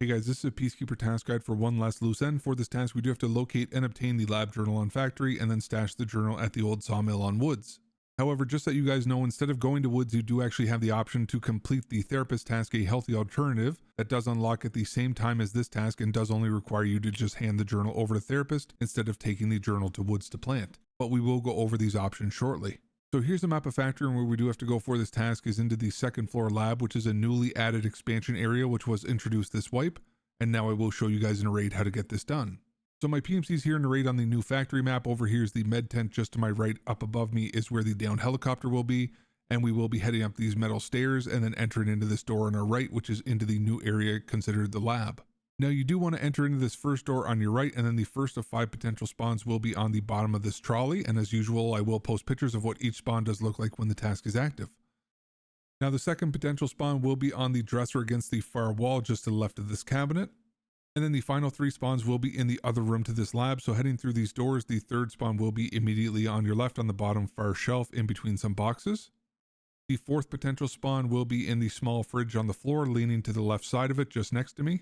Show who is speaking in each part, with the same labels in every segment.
Speaker 1: Hey guys, this is a Peacekeeper task guide for one last loose end. For this task, we do have to locate and obtain the lab journal on factory and then stash the journal at the old sawmill on woods. However, just so you guys know, instead of going to woods, you do actually have the option to complete the therapist task, a healthy alternative that does unlock at the same time as this task and does only require you to just hand the journal over to therapist instead of taking the journal to woods to plant. But we will go over these options shortly. So here's the map of factory, and where we do have to go for this task is into the second floor lab, which is a newly added expansion area which was introduced this wipe. And now I will show you guys in a raid how to get this done. So my PMC's here in the raid on the new factory map. Over here is the med tent. Just to my right up above me is where the downed helicopter will be. And we will be heading up these metal stairs and then entering into this door on our right, which is into the new area considered the lab. Now you do want to enter into this first door on your right, and then the first of 5 potential spawns will be on the bottom of this trolley. And as usual, I will post pictures of what each spawn does look like when the task is active. Now the second potential spawn will be on the dresser against the far wall just to the left of this cabinet. And then the final 3 spawns will be in the other room to this lab. So heading through these doors, the third spawn will be immediately on your left on the bottom far shelf in between some boxes. The fourth potential spawn will be in the small fridge on the floor leaning to the left side of it just next to me.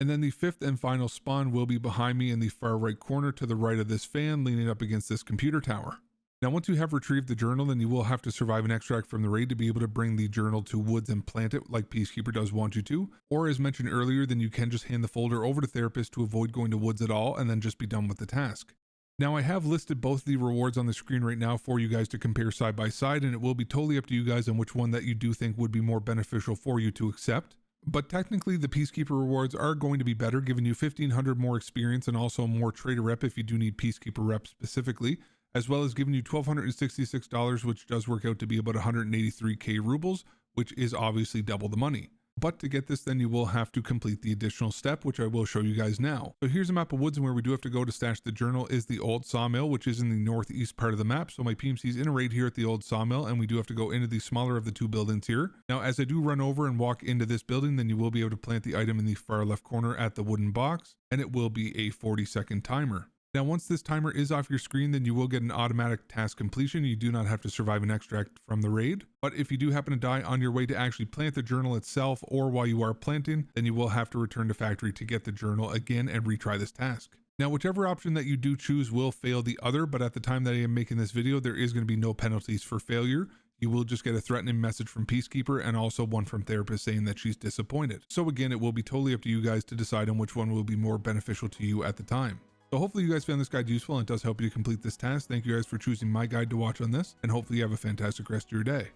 Speaker 1: And then the fifth and final spawn will be behind me in the far right corner to the right of this fan leaning up against this computer tower. Now once you have retrieved the journal, then you will have to survive an extract from the raid to be able to bring the journal to woods and plant it like Peacekeeper does want you to. Or as mentioned earlier, then you can just hand the folder over to therapist to avoid going to woods at all and then just be done with the task. Now I have listed both the rewards on the screen right now for you guys to compare side by side, and it will be totally up to you guys on which one that you do think would be more beneficial for you to accept. But technically the Peacekeeper rewards are going to be better, giving you 1,500 more experience and also more trader rep if you do need Peacekeeper rep specifically, as well as giving you $1,266, which does work out to be about 183k rubles, which is obviously double the money. But to get this, then you will have to complete the additional step, which I will show you guys now. So here's a map of woods, and where we do have to go to stash the journal is the old sawmill, which is in the northeast part of the map. So my PMC's in a raid here at the old sawmill, and we do have to go into the smaller of the 2 buildings here. Now, as I do run over and walk into this building, then you will be able to plant the item in the far left corner at the wooden box, and it will be a 40-second timer. Now, once this timer is off your screen, then you will get an automatic task completion. You do not have to survive an extract from the raid. But if you do happen to die on your way to actually plant the journal itself or while you are planting, then you will have to return to factory to get the journal again and retry this task. Now, whichever option that you do choose will fail the other, but at the time that I am making this video, there is going to be no penalties for failure. You will just get a threatening message from Peacekeeper and also one from therapist saying that she's disappointed. So again, it will be totally up to you guys to decide on which one will be more beneficial to you at the time. So hopefully you guys found this guide useful and it does help you to complete this task. Thank you guys for choosing my guide to watch on this, and hopefully you have a fantastic rest of your day.